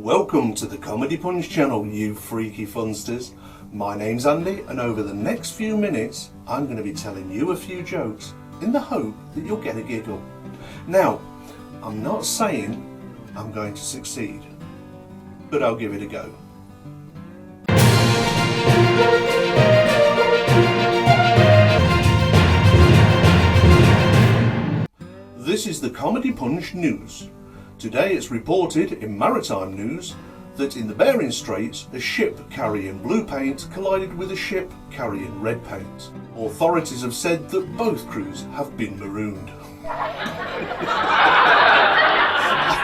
Welcome to the Comedy Punch channel, you freaky funsters. My name's Andy, and over the next few minutes I'm going to be telling you a few jokes in the hope that you'll get a giggle. Now, I'm not saying I'm going to succeed, but I'll give it a go. This is the Comedy Punch news. Today it's reported in maritime news that in the Bering Straits a ship carrying blue paint collided with a ship carrying red paint. Authorities have said that both crews have been marooned.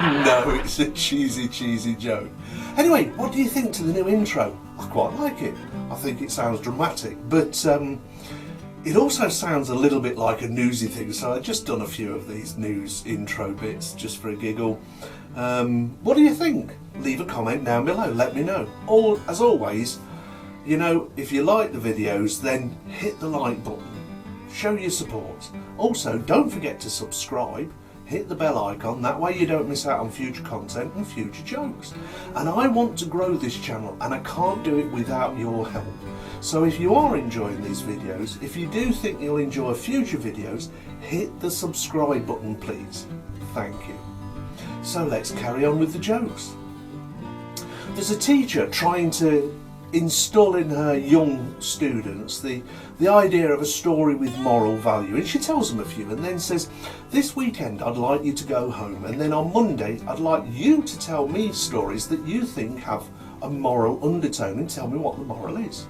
I know it's a cheesy joke. Anyway, what do you think to the new intro? I quite like it. I think it sounds dramatic, but it also sounds a little bit like a newsy thing, so I've just done a few of these news intro bits just for a giggle. What do you think? Leave a comment down below, let me know. Or, as always, you know, if you like the videos, then hit the like button. Show your support. Also, don't forget to subscribe. Hit the bell icon, that way you don't miss out on future content and future jokes. And I want to grow this channel, and I can't do it without your help. So if you are enjoying these videos, if you do think you'll enjoy future videos, hit the subscribe button please. Thank you. So let's carry on with the jokes. There's a teacher trying to install in her young students the idea of a story with moral value, and she tells them a few and then says, this weekend I'd like you to go home, and then on Monday I'd like you to tell me stories that you think have a moral undertone and tell me what the moral is.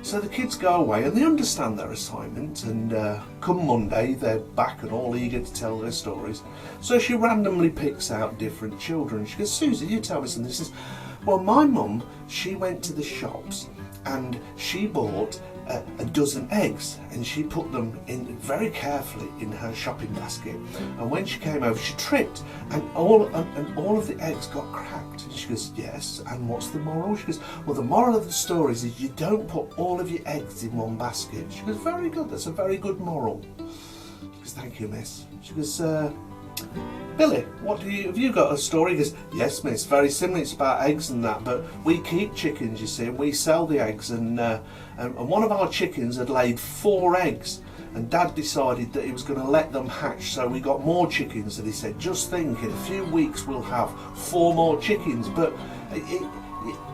So the kids go away and they understand their assignment, and come Monday they're back and all eager to tell their stories. So she randomly picks out different children. She goes, Susie, you tell me something. She says, well, my mum, she went to the shops and she bought a dozen eggs, and she put them in very carefully in her shopping basket, and when she came over she tripped and all of the eggs got cracked. And she goes, yes, and what's the moral? She goes, well, the moral of the story is you don't put all of your eggs in one basket. She goes, very good, that's a very good moral. She goes, thank you, miss. She goes, Billy, have you got a story? He goes, yes, miss, very similar, it's about eggs and that, but we keep chickens, you see, and we sell the eggs, and one of our chickens had laid 4 eggs, and Dad decided that he was going to let them hatch, so we got more chickens, and he said, just think, in a few weeks we'll have 4 more chickens, but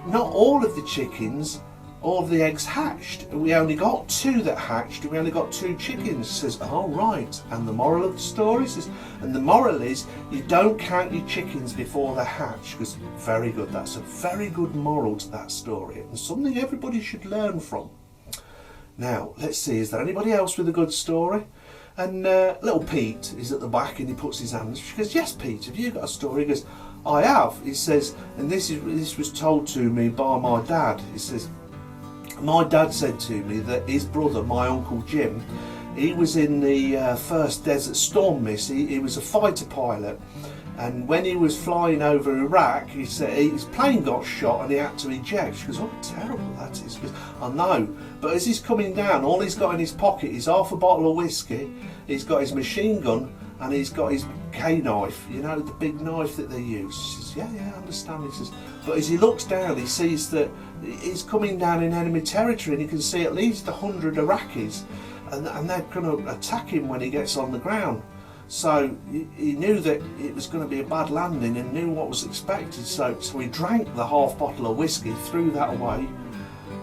not all of the chickens, all of the eggs hatched. We only got 2 that hatched, and we only got 2 chickens. He says, oh right, and the moral of the story? He says, and the moral is, you don't count your chickens before they hatch. He goes, very good, that's a very good moral to that story, and something everybody should learn from. Now, let's see, is there anybody else with a good story? And little Pete is at the back and he puts his hands. She goes, yes, Pete, have you got a story? He goes, I have. He says, and this was told to me by my dad. He says, my dad said to me that his brother, my Uncle Jim, he was in the first Desert Storm miss. He was a fighter pilot, and when he was flying over Iraq, he said his plane got shot and he had to eject. She goes, oh, terrible that is. He goes, I know, but as he's coming down, all he's got in his pocket is half a bottle of whiskey, he's got his machine gun, and he's got his K-knife, you know, the big knife that they use. She says, yeah, I understand. He says, but as he looks down, he sees that he's coming down in enemy territory, and he can see at least 100 Iraqis, and they're going to attack him when he gets on the ground. So he knew that it was going to be a bad landing and knew what was expected. So he drank the half bottle of whiskey, threw that away,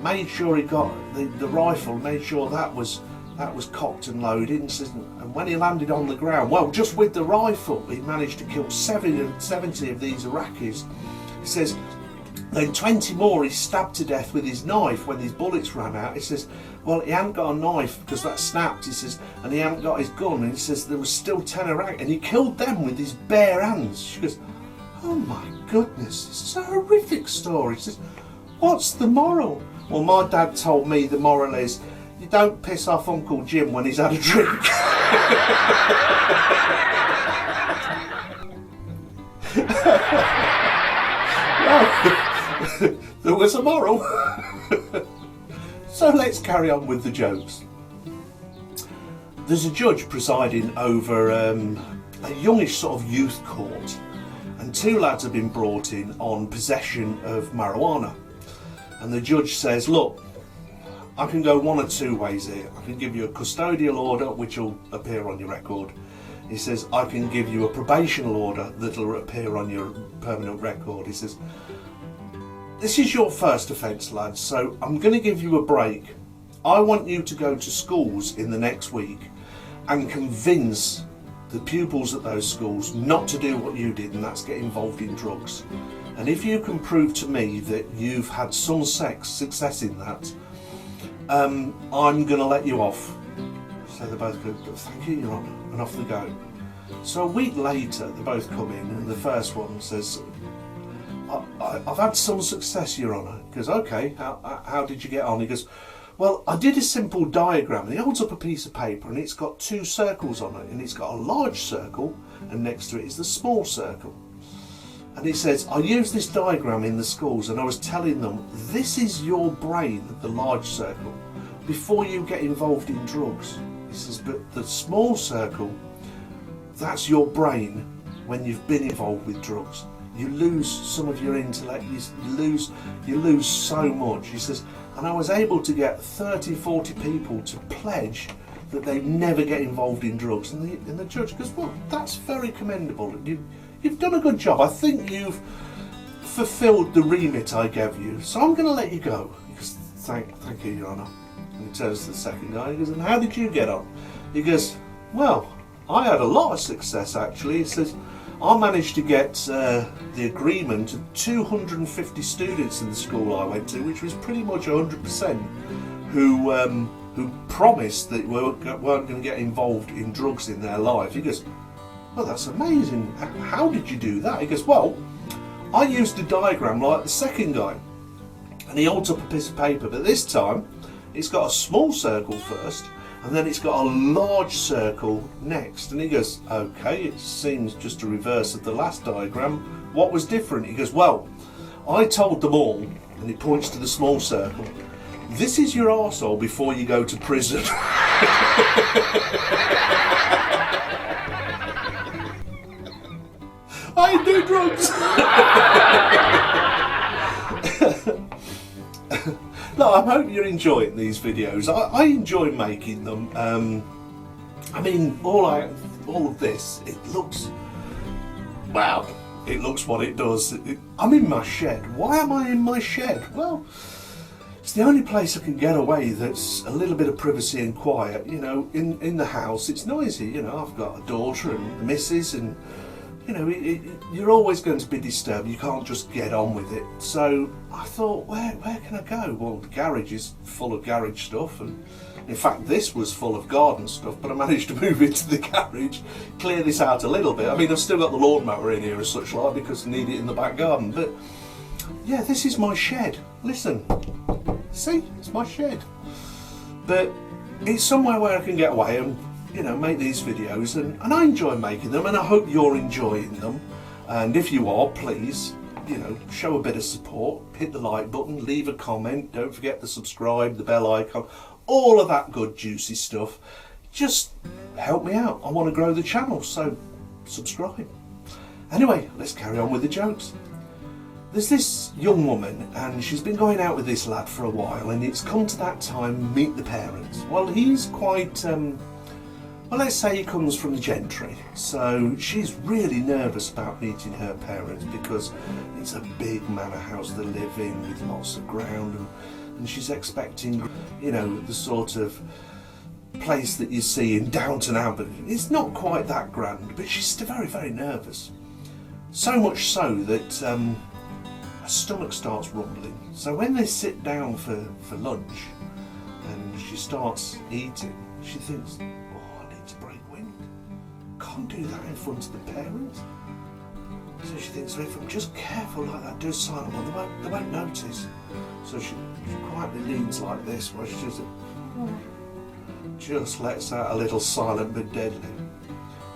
made sure he got the rifle, made sure that was cocked and loaded, and when he landed on the ground, well, just with the rifle, he managed to kill 70 of these Iraqis. He says, then 20 more he stabbed to death with his knife when his bullets ran out. He says, well, he hadn't got a knife because that snapped, he says, and he hadn't got his gun, and he says there was still 10 Iraqis, and he killed them with his bare hands. She goes, oh my goodness, this is a horrific story. He says, what's the moral? Well, my dad told me the moral is, you don't piss off Uncle Jim when he's had a drink. Well, there was a moral. So let's carry on with the jokes. There's a judge presiding over a youngish sort of youth court, and 2 lads have been brought in on possession of marijuana. And the judge says, look, I can go one of 2 ways here. I can give you a custodial order, which will appear on your record. He says, I can give you a probational order that will appear on your permanent record. He says, this is your first offence, lads, so I'm going to give you a break. I want you to go to schools in the next week and convince the pupils at those schools not to do what you did, and that's get involved in drugs. And if you can prove to me that you've had some success in that, I'm going to let you off. So they both go, thank you, Your Honour, and off they go. So a week later, they both come in, and the first one says, I've had some success, Your Honour. He goes, okay, how did you get on? He goes, well, I did a simple diagram, and he holds up a piece of paper, and it's got 2 circles on it, and it's got a large circle, and next to it is the small circle. And he says, I used this diagram in the schools, and I was telling them, this is your brain, the large circle, before you get involved in drugs. He says, but the small circle, that's your brain when you've been involved with drugs. You lose some of your intellect, you lose so much. He says, and I was able to get 30, 40 people to pledge that they never get involved in drugs. And the judge goes, well, that's very commendable. You've done a good job. I think you've fulfilled the remit I gave you, so I'm going to let you go. He goes, thank you, Your Honour. And he turns to the second guy, he goes, and how did you get on? He goes, well, I had a lot of success actually. He says, I managed to get the agreement of 250 students in the school I went to, which was pretty much 100%, who promised that weren't going to get involved in drugs in their life. He goes, well, that's amazing. How did you do that? He goes, well, I used a diagram like the second guy. And he holds up a piece of paper, but this time it's got a small circle first, and then it's got a large circle next. And he goes, okay, it seems just a reverse of the last diagram. What was different? He goes, well, I told them all, and he points to the small circle, this is your arsehole before you go to prison. I do drugs. No, I hope you're enjoying these videos. I enjoy making them. I mean, all of this, it looks, wow, it looks what it does. I'm in my shed. Why am I in my shed? Well, it's the only place I can get away that's a little bit of privacy and quiet. You know, in the house, it's noisy. You know, I've got a daughter and a missus, and you know, you're always going to be disturbed. You can't just get on with it. So I thought, where can I go? Well, the garage is full of garage stuff, and in fact this was full of garden stuff, but I managed to move into the garage, clear this out a little bit. I mean, I've still got the lawnmower in here as such like, because I need it in the back garden, but yeah, this is my shed. Listen, see, it's my shed. But it's somewhere where I can get away and, you know, make these videos, and I enjoy making them, and I hope you're enjoying them. And if you are, please, you know, show a bit of support, hit the like button, leave a comment, don't forget to subscribe, the bell icon, all of that good juicy stuff. Just help me out. I want to grow the channel, so subscribe. Anyway, let's carry on with the jokes. There's this young woman, and she's been going out with this lad for a while, and it's come to that time, meet the parents. Well, he's quite well, let's say he comes from the gentry, so she's really nervous about meeting her parents because it's a big manor house they live in with lots of ground, and she's expecting, you know, the sort of place that you see in Downton Abbey. It's not quite that grand, but she's still very, very nervous. So much so that her stomach starts rumbling. So when they sit down for lunch and she starts eating, she thinks, to break wind. Can't do that in front of the parents. So she thinks, well, if I'm just careful like that, do a silent one, they won't notice. So she quietly leans like this, where she just lets out a little silent but deadly.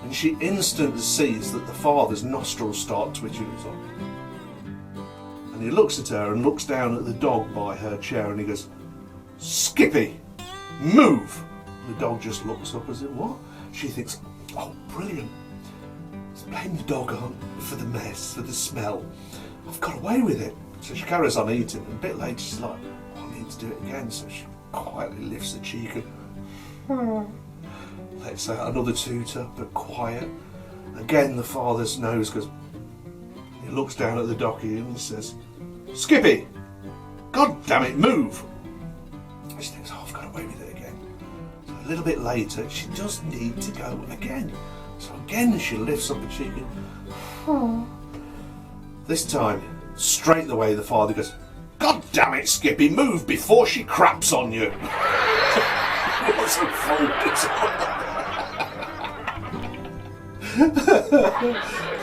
And she instantly sees that the father's nostrils start twitching. And he looks at her and looks down at the dog by her chair, and he goes, Skippy, move! The dog just looks up as if, what? She thinks, oh, brilliant. blame the dog on for the mess, for the smell. I've got away with it. So she carries on eating, and a bit later she's like, oh, I need to do it again. So she quietly lifts the cheek and lets out another tooter, but quiet. Again, the father's nose goes, he looks down at the docky and he says, Skippy, God damn it, move. And she thinks, oh, I've got away with it again. So a little bit later, she does need to go again. So again, she lifts up the cheek and, this time, straight away, the father goes, God damn it, Skippy, move before she craps on you. It wasn't focused.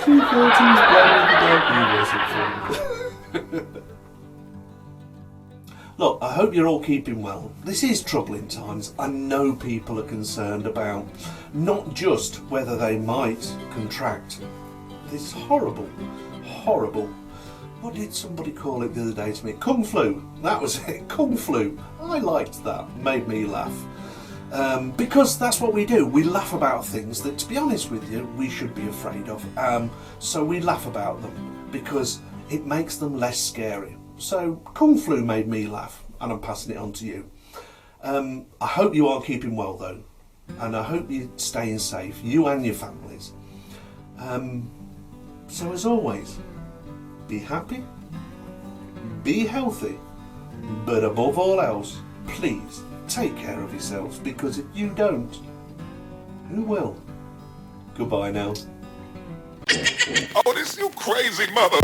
She thought he was blaming the dog, he wasn't. Look, I hope you're all keeping well. This is troubling times. I know people are concerned about not just whether they might contract this horrible, what did somebody call it the other day to me? Kung flu. That was it, kung flu. I liked that, made me laugh. Because that's what we do. We laugh about things that, to be honest with you, we should be afraid of. So we laugh about them because it makes them less scary. So kung flu made me laugh, and I'm passing it on to you. I hope you are keeping well though, and I hope you're staying safe, you and your families. So as always, be happy, be healthy, but above all else, please take care of yourselves, because if you don't, who will? Goodbye now. Oh, this you crazy mother.